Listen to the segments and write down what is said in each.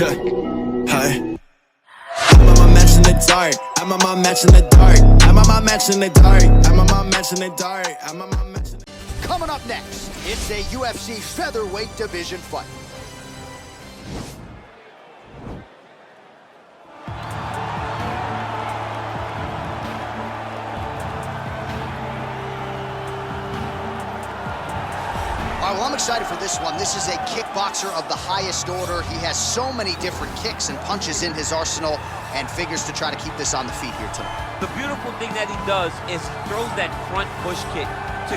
Hi. I'm on my match in the dark. I'm on my match in the dark. I'm on my match in the dark. I'm on my match in the dark. I'm on my match in the dark. Coming up next, it's a UFC featherweight division fight. All right, well, I'm excited for this one. This is a kickboxer of the highest order. He has so many different kicks and punches in his arsenal and figures to try to keep this on the feet here tonight. The beautiful thing that he does is he throws that front push kick to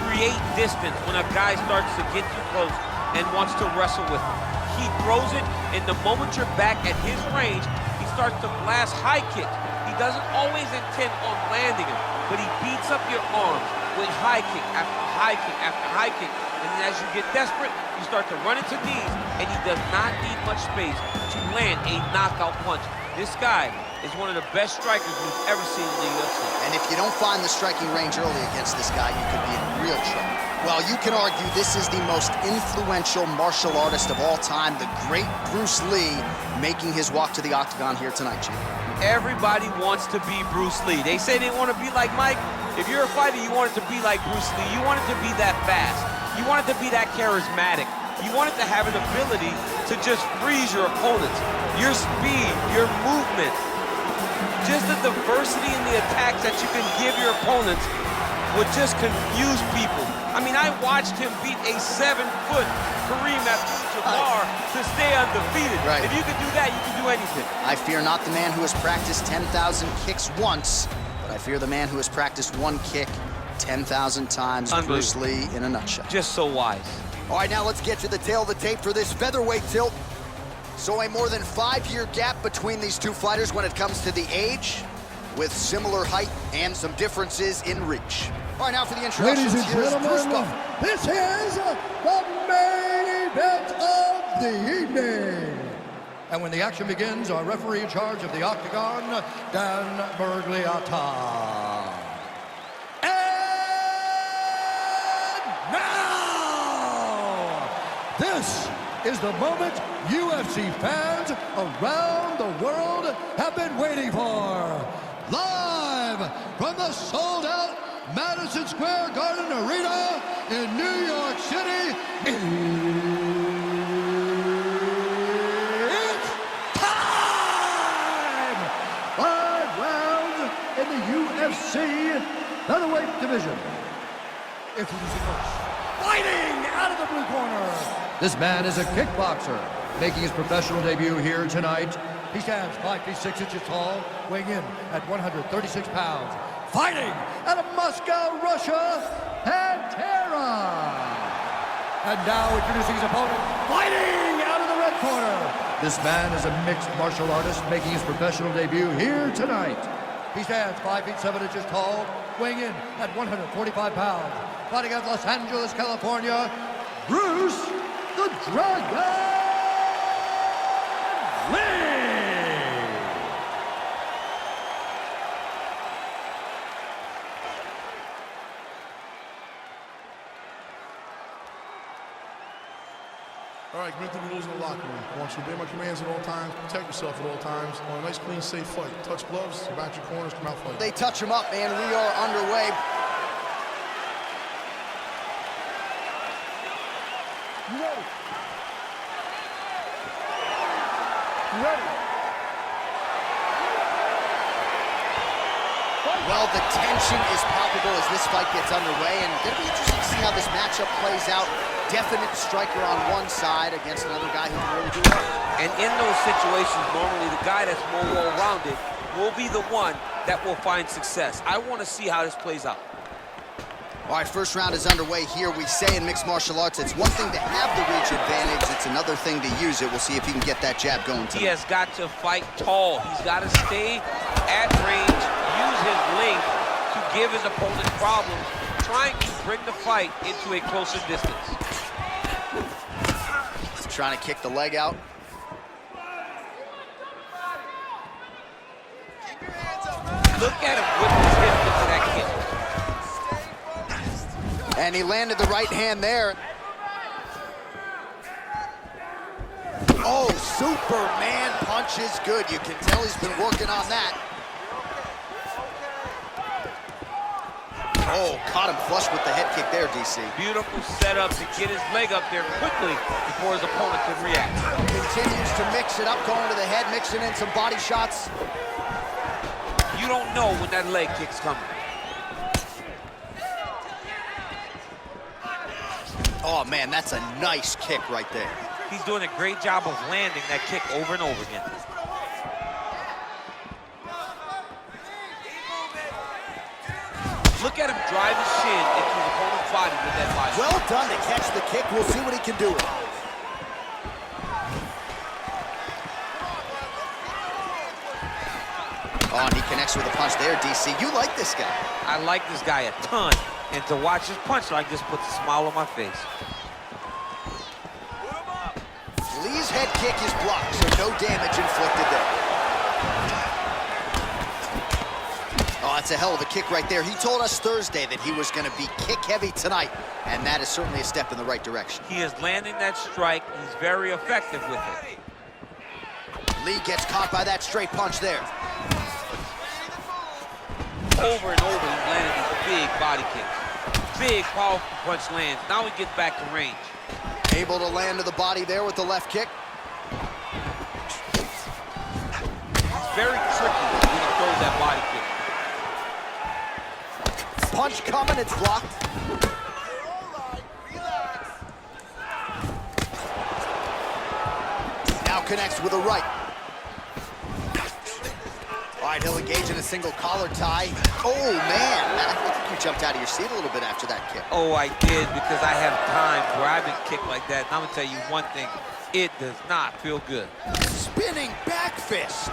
create distance when a guy starts to get too close and wants to wrestle with him. He throws it, and the moment you're back at his range, he starts to blast high kicks. He doesn't always intend on landing it, but he beats up your arms with high kick after high kick after high kick. And then as you get desperate, you start to run into knees, and he does not need much space to land a knockout punch. This guy is one of the best strikers we've ever seen in the UFC. And if you don't find the striking range early against this guy, you could be in real trouble. Well, you can argue this is the most influential martial artist of all time, the great Bruce Lee, making his walk to the octagon here tonight, Jim. Everybody wants to be Bruce Lee. They say they want to be like Mike. If you're a fighter, you want it to be like Bruce Lee. You want it to be that fast. You want it to be that charismatic. You want it to have an ability to just freeze your opponents. Your speed, your movement, just the diversity in the attacks that you can give your opponents would just confuse people. I mean, I watched him beat a 7-foot Kareem Abdul-Jabbar to stay undefeated. Right. If you can do that, you can do anything. I fear not the man who has practiced 10,000 kicks once, but I fear the man who has practiced one kick 10,000 times. Bruce Lee in a nutshell. Just so wise. All right, now let's get to the tail of the tape for this featherweight tilt. So a more than 5-year gap between these two fighters when it comes to the age, with similar height and some differences in reach. All right, now for the introductions. Ladies and gentlemen, this is the main event of the evening. And when the action begins, our referee in charge of the octagon, Dan Bergliata. Now, this is the moment UFC fans around the world have been waiting for. Live from the sold-out Madison Square Garden Arena in New York City, it's time! 5 rounds in the UFC featherweight division. Introducing first, fighting out of the blue corner. This man is a kickboxer, making his professional debut here tonight. He stands 5 feet 6 inches tall, weighing in at 136 pounds. Fighting out of Moscow, Russia, Pantera. And now introducing his opponent, fighting out of the red corner. This man is a mixed martial artist, making his professional debut here tonight. He stands 5 feet 7 inches tall, weighing in at 145 pounds. Fighting out of Los Angeles, California, Bruce the Dragon Lee. All right, commit to the rules in the locker room. I want you to obey my commands at all times, protect yourself at all times. I want a nice, clean, safe fight. Touch gloves, back your corners, come out fighting. They touch him up, and we are underway. You ready? You ready? Well, the tension is palpable as this fight gets underway, and it's going to be interesting to see how this matchup plays out. Definite striker on one side against another guy who can really do it. And in those situations, normally the guy that's more well-rounded will be the one that will find success. I want to see how this plays out. All right, first round is underway here. We say in mixed martial arts, it's one thing to have the reach advantage. It's another thing to use it. We'll see if he can get that jab going tonight. He has got to fight tall. He's got to stay at range, use his length to give his opponent problems, trying to bring the fight into a closer distance. Trying to kick the leg out. Look at him whip his hip into that kick. And he landed the right hand there. Oh, Superman punch is good. You can tell he's been working on that. Oh, caught him flush with the head kick there, DC. Beautiful setup to get his leg up there quickly before his opponent can react. Continues to mix it up, going to the head, mixing in some body shots. You don't know when that leg kick's coming. Oh, man, that's a nice kick right there. He's doing a great job of landing that kick over and over again. Look at him drive his shin into his opponent's body with that body. Well done to catch the kick. We'll see what he can do with it. Oh, and he connects with a punch there, DC. You like this guy. I like this guy a ton. And to watch his punch like this puts a smile on my face. Lee's head kick is blocked, so no damage inflicted there. Oh, that's a hell of a kick right there. He told us Thursday that he was going to be kick-heavy tonight, and that is certainly a step in the right direction. He is landing that strike. He's very effective with it. Lee gets caught by that straight punch there. Over and over, he's landing these big body kicks. Big, powerful punch lands. Now he gets back to range. Able to land to the body there with the left kick. It's very tricky when he throws that body kick. Punch coming, it's blocked. Now connects with a right. All right, he'll engage in a single collar tie. Oh, man. I think you jumped out of your seat a little bit after that kick. Oh, I did, because I have times where I've been kicked like that. And I'm going to tell you one thing. It does not feel good. Spinning back fist.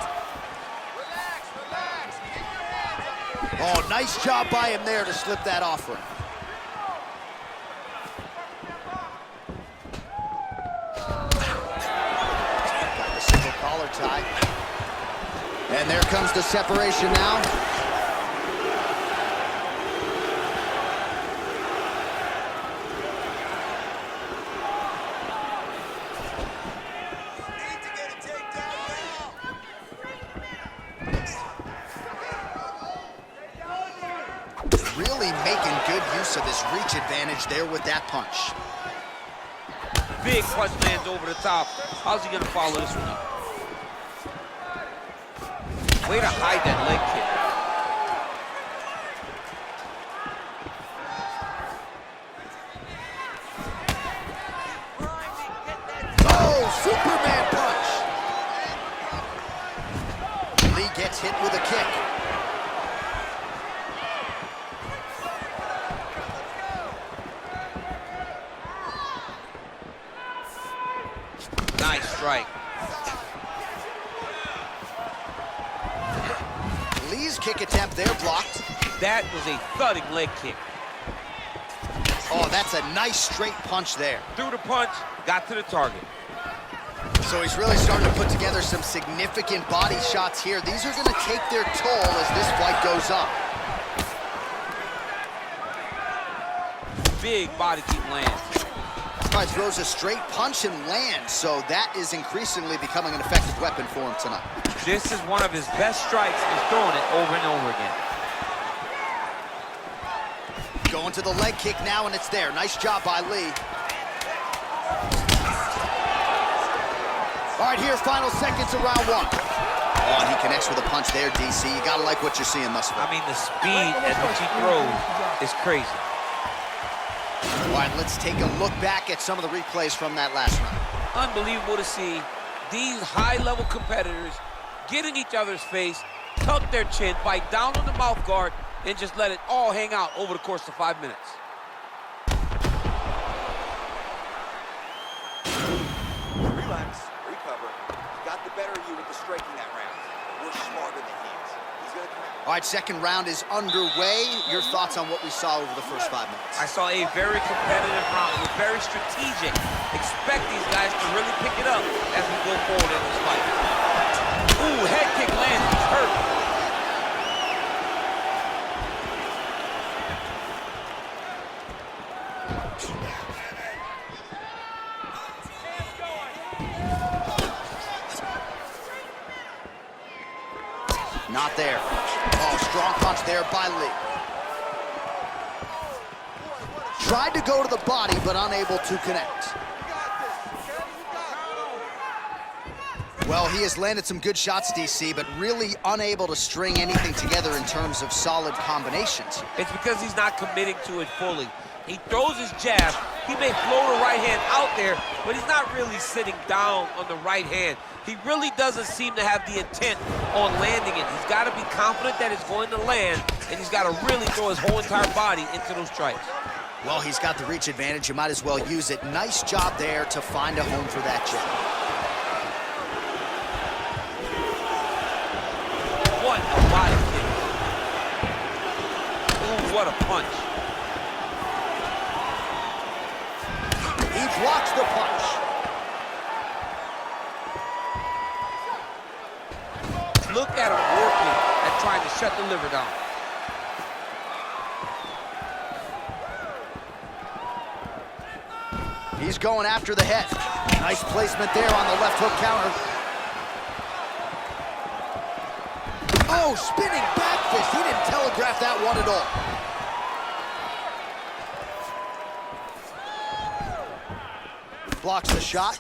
Oh, nice job by him there to slip that offering. Got the single collar tie. And there comes the separation now. Really making good use of his reach advantage there with that punch. Big punch lands over the top. How's he going to follow this one up? Way to hide that leg kick. Oh, Superman punch. Lee gets hit with a kick. Nice strike. Lee's kick attempt there blocked. That was a thudding leg kick. Oh, that's a nice straight punch there. Threw the punch, got to the target. So he's really starting to put together some significant body shots here. These are going to take their toll as this fight goes on. Big body kick lands. Guy throws a straight punch and lands, so that is increasingly becoming an effective weapon for him tonight. This is one of his best strikes. He's throwing it over and over again. Going to the leg kick now, and it's there. Nice job by Lee. All right, here, final seconds of round one. Oh, and he connects with a punch there, DC. You gotta like what you're seeing thus far. I mean, the speed at which he throws is crazy. All right, let's take a look back at some of the replays from that last round. Unbelievable to see these high-level competitors get in each other's face, tuck their chin, bite down on the mouth guard, and just let it all hang out over the course of 5 minutes. Relax, recover. Got the better of you with the striking that round. We're smarter than he is. He's gonna come out. All right, second round is underway. Your thoughts on what we saw over the first 5 minutes? I saw a very competitive round. It was very strategic. Expect these guys to really pick it up as we go forward in this fight. Ooh, head kick lands. He's hurt. Not there. Oh, strong punch there by Lee. Tried to go to the body, but unable to connect. Well, he has landed some good shots, DC, but really unable to string anything together in terms of solid combinations. It's because he's not committing to it fully. He throws his jab. He may float a right hand out there, but he's not really sitting down on the right hand. He really doesn't seem to have the intent on landing it. He's got to be confident that it's going to land, and he's got to really throw his whole entire body into those strikes. Well, he's got the reach advantage. You might as well use it. Nice job there to find a home for that jab. What a body kick. Ooh, what a punch. He blocks the punch. Look at him working at trying to shut the liver down. He's going after the head. Nice placement there on the left hook counter. Oh, spinning back fist. He didn't telegraph that one at all. Blocks the shot.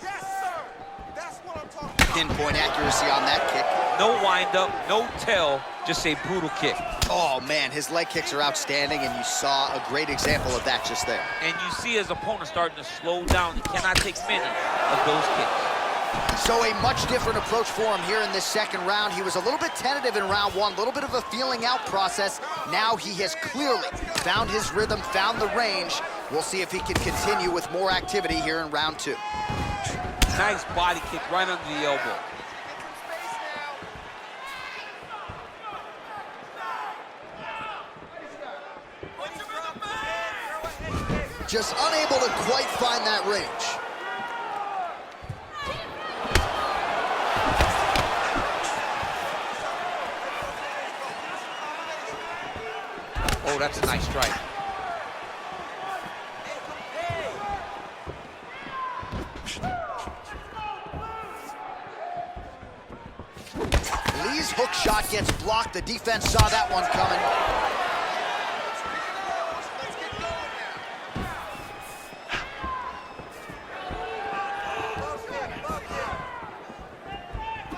Pinpoint accuracy on that kick. No windup, no tell, just a brutal kick. Oh, man, his leg kicks are outstanding, and you saw a great example of that just there. And you see his opponent starting to slow down. He cannot take many of those kicks. So a much different approach for him here in this second round. He was a little bit tentative in round one, a little bit of a feeling out process. Now he has clearly found his rhythm, found the range. We'll see if he can continue with more activity here in round two. Nice body kick right under the elbow. Just unable to quite find that range. Oh, that's a nice strike. Lee's hook shot gets blocked. The defense saw that one coming.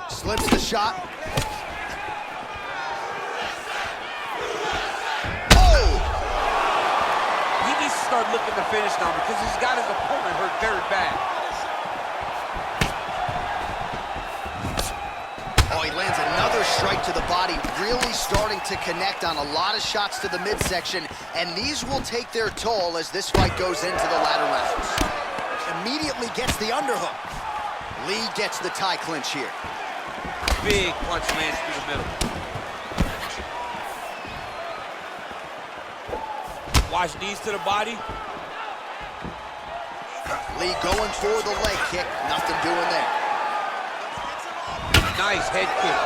Slips the shot. Start looking to finish now because he's got his opponent hurt very bad. Oh, he lands another strike to the body, really starting to connect on a lot of shots to the midsection, and these will take their toll as this fight goes into the latter rounds. Immediately gets the underhook. Lee gets the tie clinch here. Big punch lands through the middle. Watch knees to the body. Lee going for the leg kick. Nothing doing there. Nice head kick.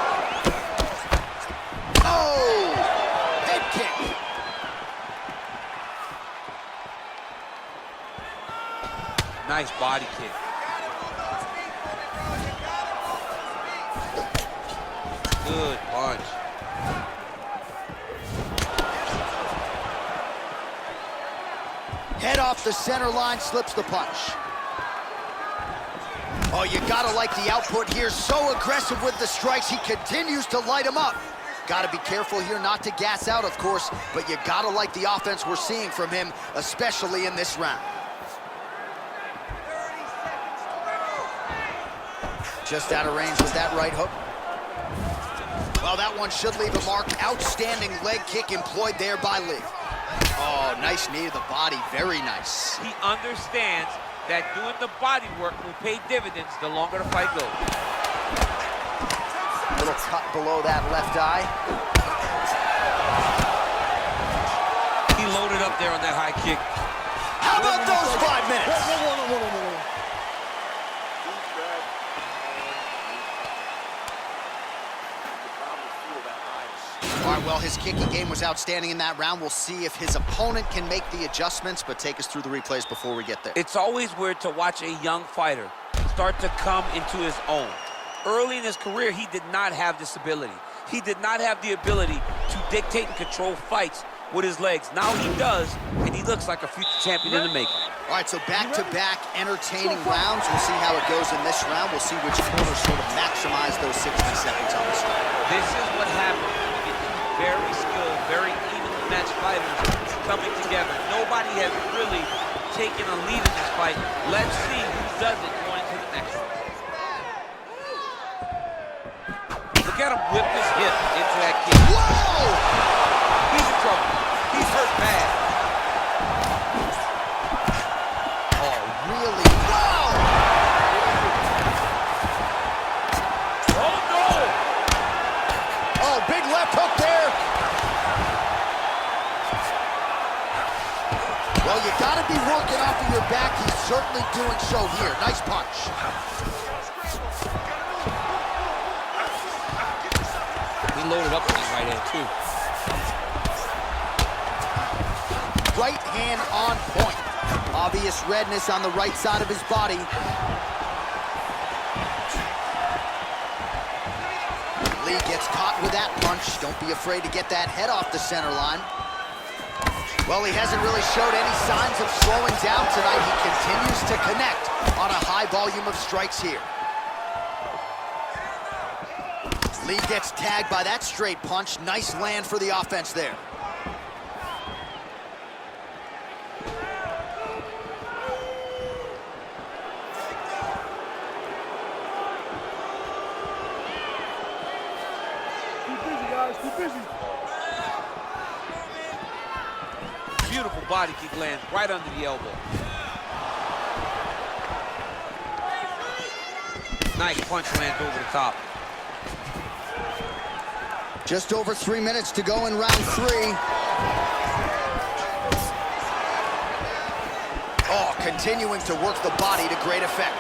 Oh! Head kick. Nice body kick. Good punch. Head off the center line, slips the punch. Oh, you gotta like the output here. So aggressive with the strikes. He continues to light him up. Gotta be careful here not to gas out, of course, but you gotta like the offense we're seeing from him, especially in this round. Just out of range with that right hook. Well, that one should leave a mark. Outstanding leg kick employed there by Lee. Oh, nice knee to the body, very nice. He understands that doing the body work will pay dividends the longer the fight goes. Little cut below that left eye. He loaded up there on that high kick. How about those 5 minutes? All right, well, his kicking game was outstanding in that round. We'll see if his opponent can make the adjustments, but take us through the replays before we get there. It's always weird to watch a young fighter start to come into his own. Early in his career, he did not have this ability. he did not have the ability to dictate and control fights with his legs. Now he does, and he looks like a future champion in the making. All right, so back-to-back entertaining rounds. We'll see how it goes in this round. We'll see which corner sort of maximize those 60 seconds on the start. This is what happens when you get two very skilled, very evenly matched fighters coming together. Nobody has really taken a lead in this fight. Let's see who does it going into the next one. Look at him whip his hip into that kick. Whoa! He's in trouble. He's hurt bad. Oh, really? Whoa! Oh, no! Oh, big left hook there. Well, you gotta be working off of your back. He's certainly doing so here. Nice punch. He loaded up with his right hand, too. Right hand on point. Obvious redness on the right side of his body. Lee gets caught with that punch. Don't be afraid to get that head off the center line. Well, he hasn't really showed any signs of slowing down tonight. He continues to connect on a high volume of strikes here. Lee gets tagged by that straight punch. Nice land for the offense there. Too busy. Beautiful body kick lands right under the elbow. Nice punch lands over the top. Just over 3 minutes to go in round 3. Oh, continuing to work the body to great effect.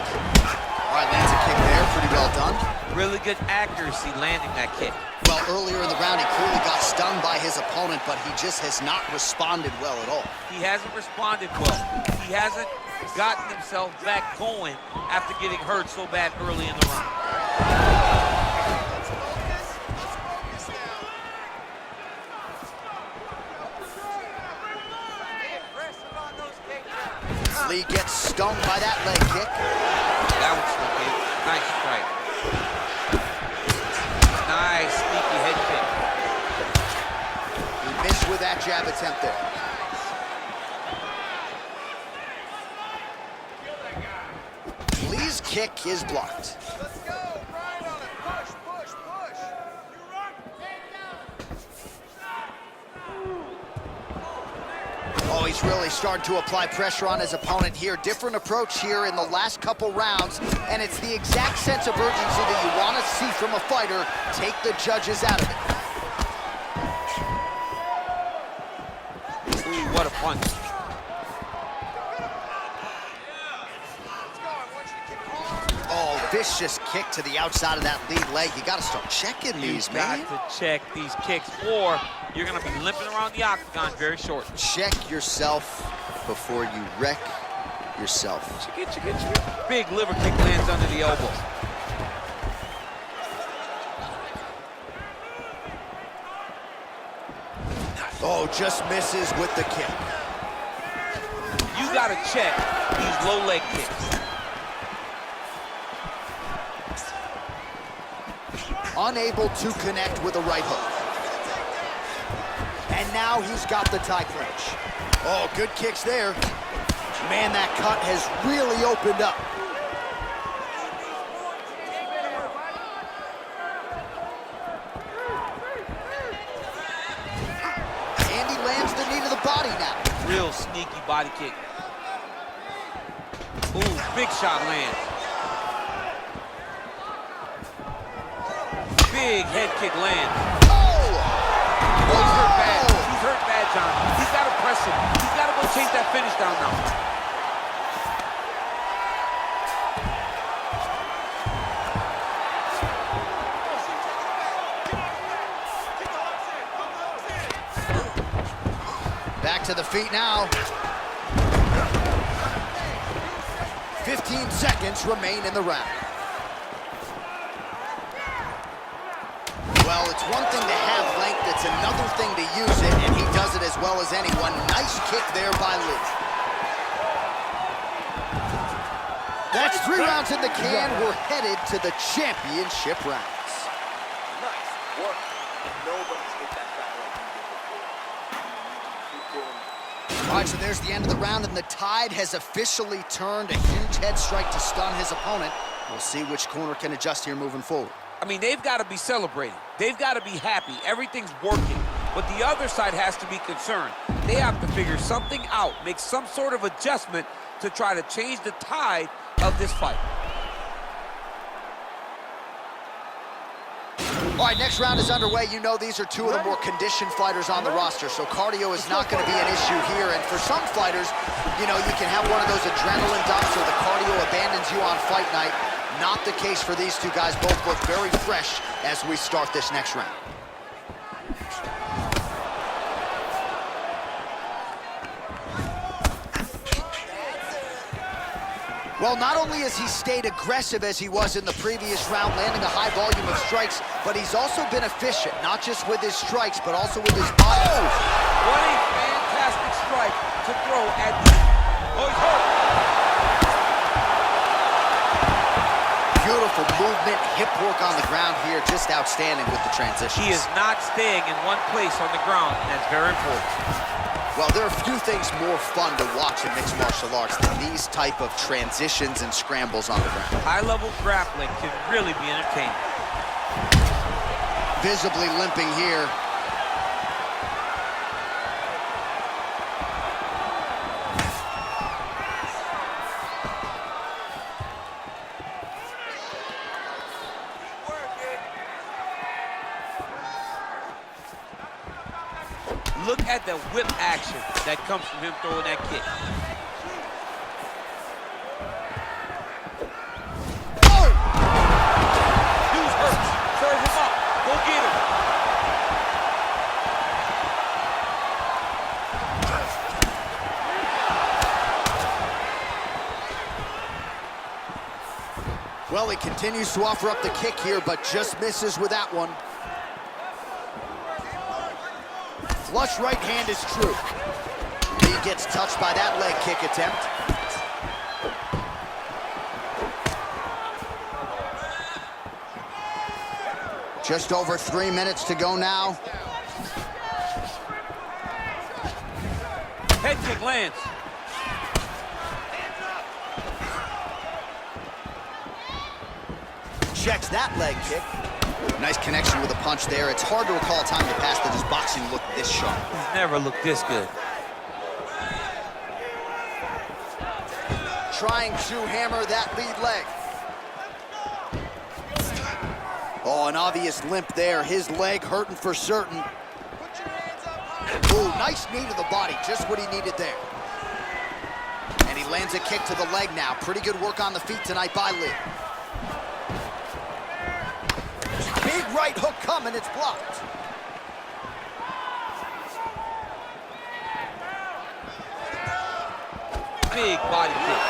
All right, lands a kick there, pretty well done. Really good accuracy landing that kick. Well, earlier in the round, he clearly got stung by his opponent, but he just has not responded well at all. He hasn't responded well. He hasn't gotten himself back going after getting hurt so bad early in the round. Lee gets stung by that leg kick. That was sneaky. Nice strike. Nice sneaky head kick. He missed with that jab attempt there. Lee's kick is blocked. Let's go, grind on it. Push, push, push. Oh, he's really starting to apply pressure on his opponent here. Different approach here in the last couple rounds, and it's the exact sense of urgency that you want to see from a fighter. Take the judges out of it. Ooh, what a punch. Oh, vicious kick to the outside of that lead leg. You got to start checking these, man. You got to check these kicks, or you're going to be limping around the octagon very short. Check yourself before you wreck yourself. Check it. Big liver kick lands under the elbow. Oh, just misses with the kick. You got to check these low leg kicks. Unable to connect with a right hook. And now he's got the tie clinch. Oh, good kicks there. Man, that cut has really opened up. And he lands the knee to the body now. Real sneaky body kick. Ooh, big shot lands. Big head kick lands. Oh! Oh, he's hurt bad. He's hurt bad, John. He's got to press him. He's got to go chase that finish down now. Back to the feet now. 15 seconds remain in the round. Well, it's one thing to have length, it's another thing to use it, and he does it as well as anyone. Nice kick there by Lee. That's 3 rounds in the can. We're headed to the championship rounds. Nice work. Nobody's hit that battle. Keep doing it. All right, so there's the end of the round, and the tide has officially turned. A huge head strike to stun his opponent. We'll see which corner can adjust here moving forward. I mean, they've got to be celebrating. They've got to be happy. Everything's working. But the other side has to be concerned. They have to figure something out, make some sort of adjustment to try to change the tide of this fight. All right, next round is underway. You know these are two of the more conditioned fighters on the roster, so cardio is not going to be an issue here. And for some fighters, you know, you can have one of those adrenaline dumps or the cardio abandons you on fight night. Not the case for these two guys. Both look very fresh as we start this next round. Well, not only has he stayed aggressive as he was in the previous round, landing a high volume of strikes, but he's also been efficient, not just with his strikes, but also with his body. Oh! What a fantastic strike to throw at the... Oh, he's hurt! Beautiful movement, hip work on the ground here, just outstanding with the transitions. He is not staying in one place on the ground, and that's very important. Well, there are few things more fun to watch in mixed martial arts than these type of transitions and scrambles on the ground. High-level grappling can really be entertaining. Visibly limping here. Look at the whip action that comes from him throwing that kick. Oh! Dude's hurt. Serve him up. Go get him. Well, he continues to offer up the kick here, but just misses with that one. Flush right hand is true. He gets touched by that leg kick attempt. Just over 3 minutes to go now. Head kick lands. Checks that leg kick. Nice connection with a punch there. It's hard to recall a time in the past that his boxing looked this sharp. He's never looked this good. Trying to hammer that lead leg. Oh, an obvious limp there. His leg hurting for certain. Ooh, nice knee to the body. Just what he needed there. And he lands a kick to the leg now. Pretty good work on the feet tonight by Lee. Big right hook coming, it's blocked. Big body kick.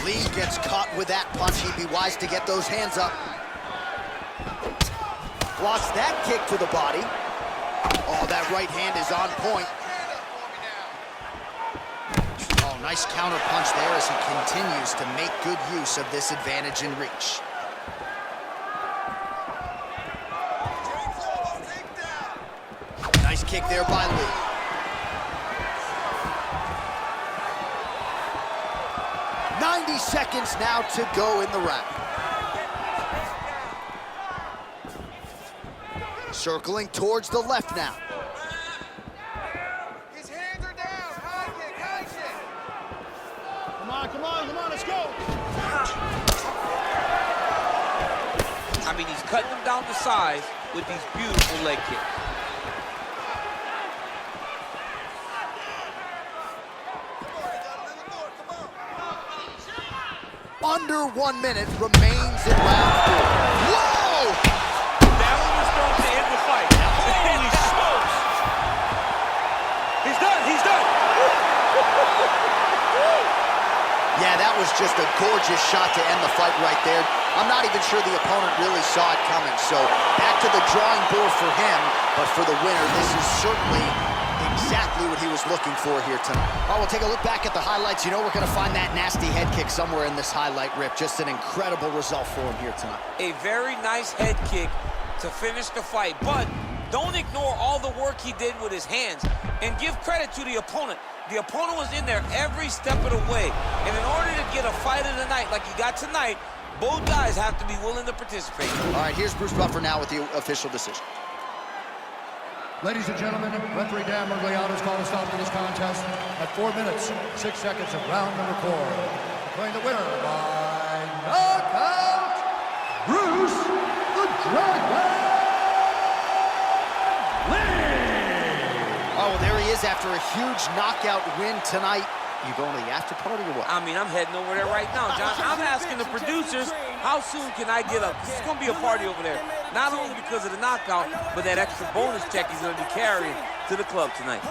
Lee gets caught with that punch. He'd be wise to get those hands up. Blocks that kick to the body. Oh, that right hand is on point. Oh, nice counter punch there as he continues to make good use of this advantage in reach. Nice kick there by Lee. .90 seconds now to go in the round. Circling towards the left now. His hands are down. High kick, high kick. Come on, come on, come on, let's go. I mean, he's cutting them down to size with these beautiful leg kicks. Under 1 minute remains in round 4. Whoa! That one was thrown to end the fight. Holy smokes! He's done, he's done! Yeah, that was just a gorgeous shot to end the fight right there. I'm not even sure the opponent really saw it coming. So back to the drawing board for him, but for the winner, this is certainly exactly what he was looking for here tonight. All right, we'll take a look back at the highlights. You know we're going to find that nasty head kick somewhere in this highlight rip. Just an incredible result for him here tonight. A very nice head kick to finish the fight, but don't ignore all the work he did with his hands, and give credit to the opponent. The opponent was in there every step of the way, and in order to get a fight of the night like you got tonight, both guys have to be willing to participate. All right, here's Bruce Buffer now with the official decision. Ladies and gentlemen, referee Dan Mergliano has called a stop to this contest at 4 minutes, 6 seconds of round number 4. Declaring the winner by knockout, Bruce the Dragon Lee! Oh, well, there he is after a huge knockout win tonight. You going to the after party or what? I mean, I'm heading over there right now, John. I'm asking the producers, how soon can I get up? It's going to be a party over there. Not only because of the knockout, but that extra bonus check he's going to be carrying to the club tonight.